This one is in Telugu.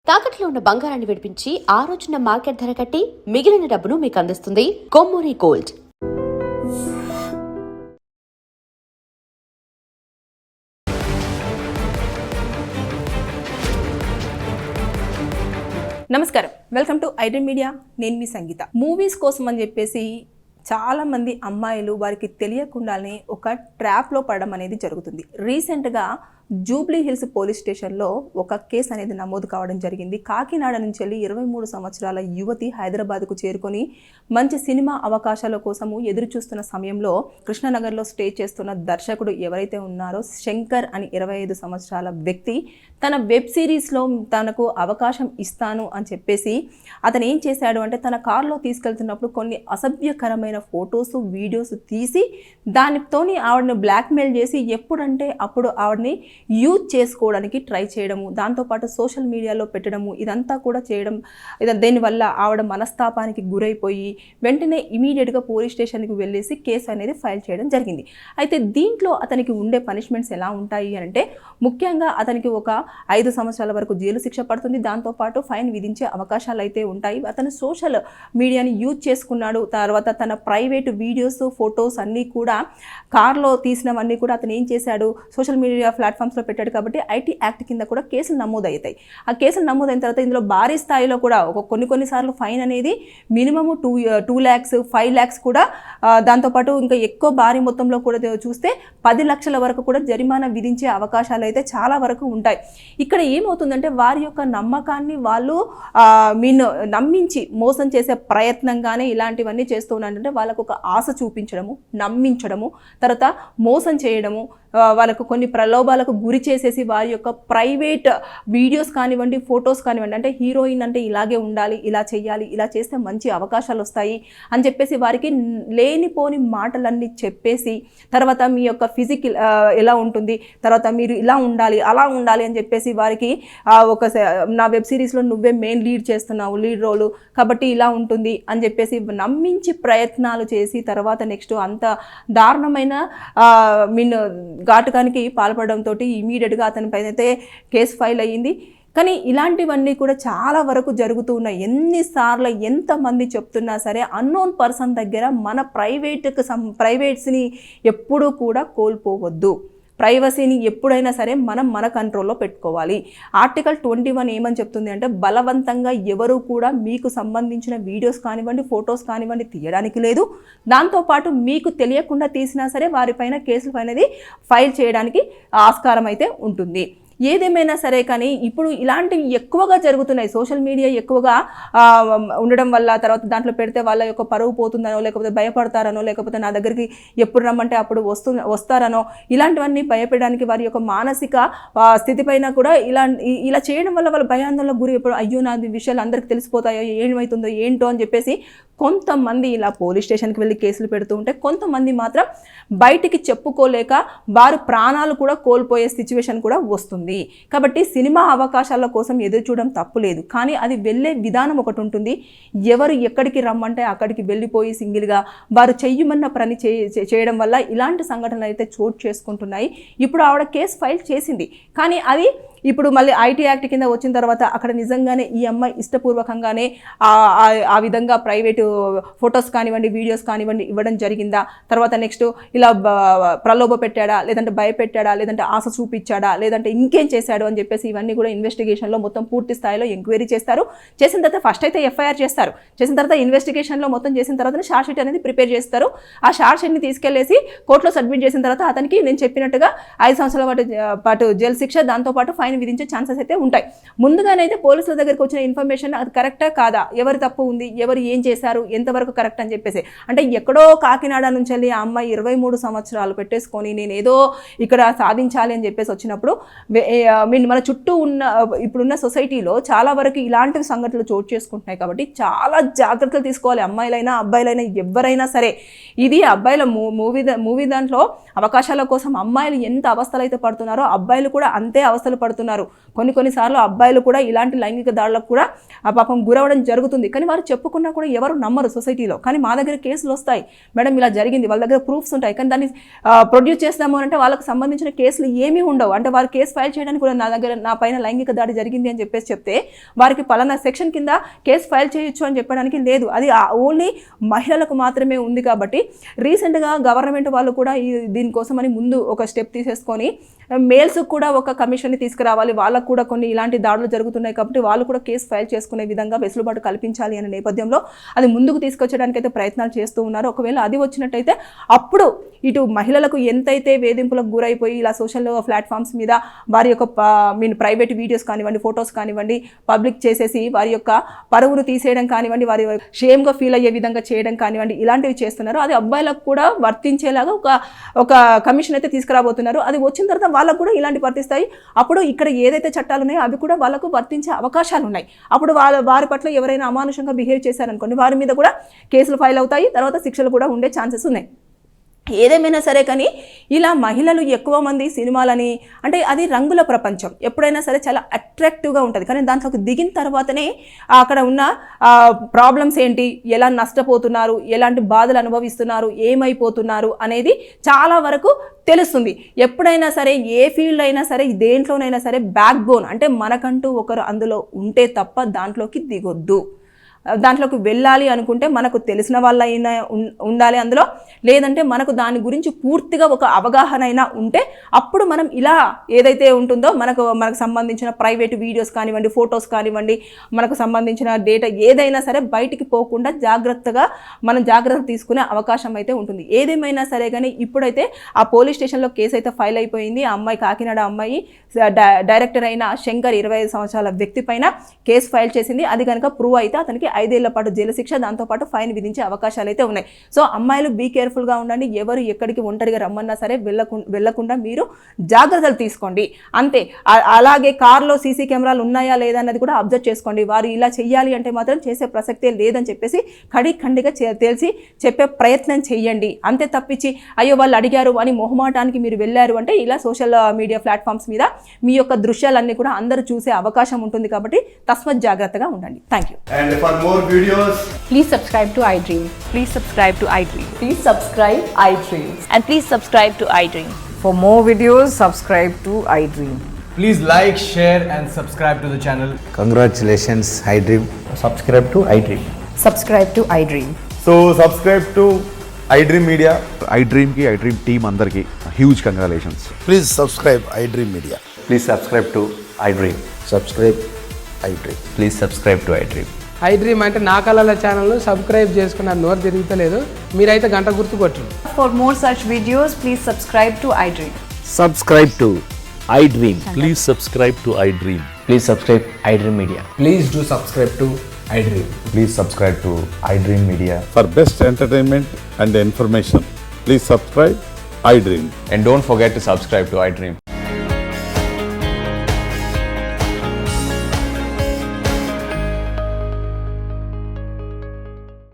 తాకట్లో ఉన్న బంగారాన్ని విడిపించి ఆ రోజున మార్కెట్ ధర కట్టి మిగిలిన డబ్బును మీకు అందిస్తుంది కొమ్మూరి గోల్డ్. నమస్కారం, వెల్కమ్ టు ఐడ్రీమ్ మీడియా. నేను మీ సంగీత. మూవీస్ కోసం అని చెప్పేసి చాలామంది అమ్మాయిలు వారికి తెలియకుండానే ఒక ట్రాప్లో పడడం అనేది జరుగుతుంది. రీసెంట్గా జూబ్లీ హిల్స్ పోలీస్ స్టేషన్లో ఒక కేసు అనేది నమోదు కావడం జరిగింది. కాకినాడ నుంచి వెళ్ళి 23 సంవత్సరాల యువతి హైదరాబాద్కు చేరుకొని మంచి సినిమా అవకాశాల కోసము ఎదురు చూస్తున్న సమయంలో కృష్ణనగర్లో స్టే చేస్తున్న దర్శకుడు ఎవరైతే ఉన్నారో శంకర్ అని 25 సంవత్సరాల వ్యక్తి తన వెబ్ సిరీస్లో తనకు అవకాశం ఇస్తాను అని చెప్పేసి అతను ఏం చేశాడు అంటే తన కారులో తీసుకెళ్తున్నప్పుడు కొన్ని అసభ్యకరమైన ఫొటోస్ వీడియోస్ తీసి దానితోని ఆవిడని బ్లాక్మెయిల్ చేసి ఎప్పుడంటే అప్పుడు ఆవిడని యూజ్ చేసుకోవడానికి ట్రై చేయడము, దాంతోపాటు సోషల్ మీడియాలో పెట్టడము, ఇదంతా కూడా చేయడం. దీనివల్ల ఆవిడ మనస్తాపానికి గురైపోయి వెంటనే ఇమీడియట్గా పోలీస్ స్టేషన్కి వెళ్ళేసి కేసు అనేది ఫైల్ చేయడం జరిగింది. అయితే దీంట్లో అతనికి ఉండే పనిష్మెంట్స్ ఎలా ఉంటాయి అంటే ముఖ్యంగా అతనికి ఒక 5 సంవత్సరాల వరకు జైలు శిక్ష పడుతుంది. దాంతోపాటు ఫైన్ విధించే అవకాశాలు అయితే ఉంటాయి. అతను సోషల్ మీడియాని యూజ్ చేసుకున్నాడు. తర్వాత తన ప్రైవేటు వీడియోస్ ఫొటోస్ అన్నీ కూడా కార్లో తీసినవన్నీ కూడా అతను ఏం చేశాడు, సోషల్ మీడియా ప్లాట్ఫామ్స్లో పెట్టాడు. కాబట్టి ఐటీ యాక్ట్ కింద కూడా కేసులు నమోదవుతాయి. ఆ కేసులు నమోదైన తర్వాత ఇందులో భారీ స్థాయిలో కూడా కొన్నిసార్లు ఫైన్ అనేది మినిమము 2 lakhs 5 lakhs కూడా, దాంతోపాటు ఇంకా ఎక్కువ భారీ మొత్తంలో కూడా చూస్తే 10 లక్షల వరకు కూడా జరిమానా విధించే అవకాశాలు అయితే చాలా వరకు ఉంటాయి. ఇక్కడ ఏమవుతుందంటే వారి యొక్క నమ్మకాన్ని వాళ్ళు నమ్మించి మోసం చేసే ప్రయత్నంగానే ఇలాంటివన్నీ చేస్తూ ఉన్నారంటే వాళ్ళకు ఒక ఆశ చూపించడము, నమ్మించడము, తర్వాత మోసం చేయడము, వాళ్ళకు కొన్ని ప్రలోభాలకు గురి చేసేసి వారి యొక్క ప్రైవేట్ వీడియోస్ కానివ్వండి, ఫొటోస్ కానివ్వండి, అంటే హీరోయిన్ అంటే ఇలాగే ఉండాలి, ఇలా చేయాలి, ఇలా చేస్తే మంచి అవకాశాలు వస్తాయి అని చెప్పేసి వారికి లేనిపోని మాటలన్నీ చెప్పేసి తర్వాత మీ యొక్క ఫిజికల్ ఎలా ఉంటుంది, తర్వాత మీరు ఇలా ఉండాలి అలా ఉండాలి అని చెప్పేసి వారికి నా వెబ్ సిరీస్లో నువ్వే మెయిన్ లీడ్ చేస్తున్నావు, లీడ్ రోలు, కాబట్టి ఇలా ఉంటుంది అని చెప్పేసి నమ్మించి ప్రయత్నాలు చేసి తర్వాత నెక్స్ట్ అంత దారుణమైన ఘాతుకానికి పాల్పడడంతో ఇమీడియట్గా అతని పైన అయితే కేసు ఫైల్ అయ్యింది. కానీ ఇలాంటివన్నీ కూడా చాలా వరకు జరుగుతూ ఉన్నాయి. ఎన్నిసార్లు ఎంతమంది చెప్తున్నా సరే అన్నోన్ పర్సన్ దగ్గర మన ప్రైవేట్స్ని ఎప్పుడూ కూడా కోల్పోవద్దు. ప్రైవసీని ఎప్పుడైనా సరే మనం మన కంట్రోల్లో పెట్టుకోవాలి. ఆర్టికల్ 21 ఏమని చెప్తుంది అంటే బలవంతంగా ఎవరు కూడా మీకు సంబంధించిన వీడియోస్ కానివ్వండి, ఫొటోస్ కానివ్వండి తీయడానికి లేదు. దాంతోపాటు మీకు తెలియకుండా తీసినా సరే వారిపైన కేసులు అనేది ఫైల్ చేయడానికి ఆస్కారం అయితే ఉంటుంది. ఏదేమైనా సరే కానీ ఇప్పుడు ఇలాంటివి ఎక్కువగా జరుగుతున్నాయి. సోషల్ మీడియా ఎక్కువగా ఉండడం వల్ల తర్వాత దాంట్లో పెడితే వాళ్ళ యొక్క పరువు పోతుందనో, లేకపోతే భయపడతారనో, లేకపోతే నా దగ్గరికి ఎప్పుడు రమ్మంటే అప్పుడు వస్తారనో, ఇలాంటివన్నీ భయపడడానికి వారి యొక్క మానసిక స్థితి పైన కూడా ఇలా చేయడం వల్ల వాళ్ళ భయాందోళనకు గురి, ఎప్పుడు అయ్యో నా విషయాలు అందరికీ తెలిసిపోతాయో, ఏమవుతుందో ఏంటో అని చెప్పేసి కొంతమంది ఇలా పోలీస్ స్టేషన్కి వెళ్ళి కేసులు పెడుతూ ఉంటే కొంతమంది మాత్రం బయటికి చెప్పుకోలేక వారు ప్రాణాలు కూడా కోల్పోయే సిచ్యువేషన్ కూడా వస్తుంది. కాబట్టి సినిమా అవకాశాల కోసం ఎదురు చూడడం తప్పు లేదు, కానీ అది వెళ్ళే విధానం ఒకటి ఉంటుంది. ఎవరు ఎక్కడికి రమ్మంటే అక్కడికి వెళ్ళిపోయి సింగిల్గా వారు చెయ్యమన్న పని చేయడం వల్ల ఇలాంటి సంఘటనలు అయితే చోటు చేసుకుంటున్నాయి. ఇప్పుడు ఆవిడ కేసు ఫైల్ చేసింది, కానీ అది ఇప్పుడు మళ్ళీ ఐటీ యాక్ట్ కింద వచ్చిన తర్వాత అక్కడ నిజంగానే ఈ అమ్మాయి ఇష్టపూర్వకంగానే ఆ విధంగా ప్రైవేటు ఫొటోస్ కానివ్వండి, వీడియోస్ కానివ్వండి ఇవ్వడం జరిగిందా, తర్వాత నెక్స్ట్ ఇలా ప్రలోభ పెట్టాడా, లేదంటే భయపెట్టాడా, లేదంటే ఆశ చూపించాడా, లేదంటే ఇంకేం చేశాడు అని చెప్పేసి ఇవన్నీ కూడా ఇన్వెస్టిగేషన్లో మొత్తం పూర్తి స్థాయిలో ఎంక్వైరీ చేస్తారు. చేసిన తర్వాత ఫస్ట్ అయితే ఎఫ్ఐఆర్ చేస్తారు. చేసిన తర్వాత ఇన్వెస్టిగేషన్లో మొత్తం చేసిన తర్వాత షార్ట్ షీట్ అనేది ప్రిపేర్ చేస్తారు. ఆ షార్ట్ షీట్ని తీసుకెళ్లేసి కోర్టులో సబ్మిట్ చేసిన తర్వాత అతనికి నేను చెప్పినట్టుగా 5 సంవత్సరాల పాటు జైలు శిక్ష, దాంతోపాటు ఫైన్ విధించే ఛాన్సెస్ అయితే ఉంటాయి. ముందుగానైతే పోలీసుల దగ్గరికి వచ్చిన ఇన్ఫర్మేషన్ అది కరెక్టా కాదా, ఎవరు తప్పు ఉంది, ఎవరు ఏం చేశారు, ఎంతవరకు కరెక్ట్ అని చెప్పేసి, అంటే ఎక్కడో కాకినాడ నుంచి వెళ్ళి ఆ అమ్మాయి 23 సంవత్సరాలు పెట్టేసుకొని నేను ఏదో ఇక్కడ సాధించాలి అని చెప్పేసి వచ్చినప్పుడు మన చుట్టూ ఉన్న ఇప్పుడున్న సొసైటీలో చాలా వరకు ఇలాంటి సంఘటనలు చోటు చేసుకుంటున్నాయి. కాబట్టి చాలా జాగ్రత్తలు తీసుకోవాలి. అమ్మాయిలైనా అబ్బాయిలైనా ఎవరైనా సరే. ఇది అబ్బాయిల మూవీ దాంట్లో అవకాశాల కోసం అమ్మాయిలు ఎంత అవస్థలు అయితే పడుతున్నారో అబ్బాయిలు కూడా అంతే అవస్థలు పడుతున్నారు. పడుతున్నారు. కొన్నిసార్లు అబ్బాయిలు కూడా ఇలాంటి లైంగిక దాడులకు కూడా పాపం గురవడం జరుగుతుంది. కానీ వారు చెప్పుకున్నా కూడా ఎవరు నమ్మరు సొసైటీలో. కానీ మా దగ్గర కేసులు వస్తాయి, మేడం ఇలా జరిగింది, వాళ్ళ దగ్గర ప్రూఫ్స్ ఉంటాయి, కానీ దాన్ని ప్రొడ్యూస్ చేస్తాము అంటే వాళ్ళకి సంబంధించిన కేసులు ఏమీ ఉండవు. అంటే వారు కేసు ఫైల్ చేయడానికి కూడా నా పైన లైంగిక దాడి జరిగింది అని చెప్పేసి చెప్తే వారికి పలానా సెక్షన్ కింద కేసు ఫైల్ చేయొచ్చు అని చెప్పడానికి లేదు. అది ఓన్లీ మహిళలకు మాత్రమే ఉంది. కాబట్టి రీసెంట్గా గవర్నమెంట్ వాళ్ళు కూడా దీనికోసమని ముందు ఒక స్టెప్ తీసేసుకొని మేల్స్ కూడా ఒక కమిషన్ని తీసుకురావాలి, వాళ్ళకు కూడా కొన్ని ఇలాంటి దాడులు జరుగుతున్నాయి కాబట్టి వాళ్ళు కూడా కేసు ఫైల్ చేసుకునే విధంగా వెసులుబాటు కల్పించాలి అనే నేపథ్యంలో అది ముందుకు తీసుకొచ్చడానికి అయితే ప్రయత్నాలు చేస్తూ ఉన్నారు. ఒకవేళ అది వచ్చినట్టయితే అప్పుడు ఇటు మహిళలకు ఎంతైతే వేధింపులకు గురైపోయి ఇలా సోషల్ ప్లాట్ఫామ్స్ మీద వారి యొక్క ప్రైవేట్ వీడియోస్ కానివ్వండి, ఫొటోస్ కానివ్వండి పబ్లిక్ చేసేసి వారి యొక్క పరువును తీసేయడం కానివ్వండి, వారి షేమ్గా ఫీల్ అయ్యే విధంగా చేయడం కానివ్వండి, ఇలాంటివి చేస్తున్నారు. అది అబ్బాయిలకు కూడా వర్తించేలాగా ఒక కమిషన్ అయితే తీసుకురాబోతున్నారు. అది వచ్చిన తర్వాత వాళ్ళకు కూడా ఇలాంటి వర్తిస్తాయి. అప్పుడు ఇక్కడ ఏదైతే చట్టాలు ఉన్నాయో అవి కూడా వాళ్ళకు వర్తించే అవకాశాలు ఉన్నాయి. అప్పుడు వారి పట్ల ఎవరైనా అమానుషంగా బిహేవ్ చేశారనుకోండి, వారి మీద కూడా కేసులు ఫైల్ అవుతాయి, తర్వాత శిక్షలు కూడా ఉండే ఛాన్సెస్ ఉన్నాయి. ఏదేమైనా సరే కానీ ఇలా మహిళలు ఎక్కువ మంది సినిమాలని అంటే అది రంగుల ప్రపంచం, ఎప్పుడైనా సరే చాలా అట్రాక్టివ్గా ఉంటుంది. కానీ దాంట్లోకి దిగిన తర్వాతనే అక్కడ ఉన్న ప్రాబ్లమ్స్ ఏంటి, ఎలా నష్టపోతున్నారు, ఎలాంటి బాధలు అనుభవిస్తున్నారు, ఏమైపోతున్నారు అనేది చాలా వరకు తెలుస్తుంది. ఎప్పుడైనా సరే ఏ ఫీల్డ్ అయినా సరే దేంట్లోనైనా సరే బ్యాక్ బోన్ అంటే మనకంటూ ఒకరు అందులో ఉంటే తప్ప దాంట్లోకి దిగొద్దు. దాంట్లోకి వెళ్ళాలి అనుకుంటే మనకు తెలిసిన వాళ్ళైనా ఉండాలి అందులో, లేదంటే మనకు దాని గురించి పూర్తిగా ఒక అవగాహన అయినా ఉంటే అప్పుడు మనం ఇలా ఏదైతే ఉంటుందో మనకు సంబంధించిన ప్రైవేట్ వీడియోస్ కానివ్వండి, ఫొటోస్ కానివ్వండి, మనకు సంబంధించిన డేటా ఏదైనా సరే బయటికి పోకుండా మనం జాగ్రత్త తీసుకునే అవకాశం అయితే ఉంటుంది. ఏదేమైనా సరే కానీ ఇప్పుడైతే ఆ పోలీస్ స్టేషన్లో కేసు అయితే ఫైల్ అయిపోయింది. ఆ అమ్మాయి కాకినాడ అమ్మాయి డైరెక్టర్ అయిన శంకర్ 25 సంవత్సరాల వ్యక్తి పైన కేసు ఫైల్ చేసింది. అది కనుక ప్రూవ్ అయితే అతనికి 5 ఏళ్ల పాటు జైలు శిక్ష, దాంతోపాటు ఫైన్ విధించే అవకాశాలు అయితే ఉన్నాయి. సో అమ్మాయిలు బీ కేర్ఫుల్గా ఉండండి. ఎవరు ఎక్కడికి ఒంటరిగా రమ్మన్నా సరే వెళ్లకుండా మీరు జాగ్రత్తలు తీసుకోండి అంతే. అలాగే కార్లో సీసీ కెమెరాలు ఉన్నాయా లేదా అన్నది కూడా అబ్జర్వ్ చేసుకోండి. వారు ఇలా చెయ్యాలి అంటే మాత్రం చేసే ప్రసక్తే లేదని చెప్పేసి ఖండిగా తెలిసి చెప్పే ప్రయత్నం చెయ్యండి అంతే. తప్పించి అయ్యో వాళ్ళు అడిగారు అని మొహమాటానికి మీరు వెళ్ళారు అంటే ఇలా సోషల్ మీడియా ప్లాట్ఫామ్స్ మీద మీ యొక్క దృశ్యాలన్నీ కూడా అందరూ చూసే అవకాశం ఉంటుంది. కాబట్టి తస్మత్ జాగ్రత్తగా ఉండండి. Thank you. And for more videos, Please subscribe to iDream. Please subscribe to iDream. Please subscribe iDream. And please subscribe to iDream. For more videos, subscribe to iDream. please like, share and subscribe to the channel. Congratulations, iDream. Subscribe to iDream. Subscribe to iDream. So subscribe to iDream Media. iDream ki iDream team andarki huge congratulations. Please subscribe iDream Media. Please subscribe to iDream. Subscribe iDream. Please subscribe to iDream. iDream అంటే నా కళల ఛానల్ను సబ్స్క్రైబ్ చేసుకున్న నోరు తిరుగుతలేదు, మీరైతే గంట గుర్తు కొట్టండి. For more such videos, please subscribe to iDream. Subscribe to iDream. Please subscribe to iDream. Please subscribe iDream Media. Please do subscribe to iDream. Please subscribe to iDream Media. For best entertainment and information, please subscribe iDream. And don't forget to subscribe to iDream.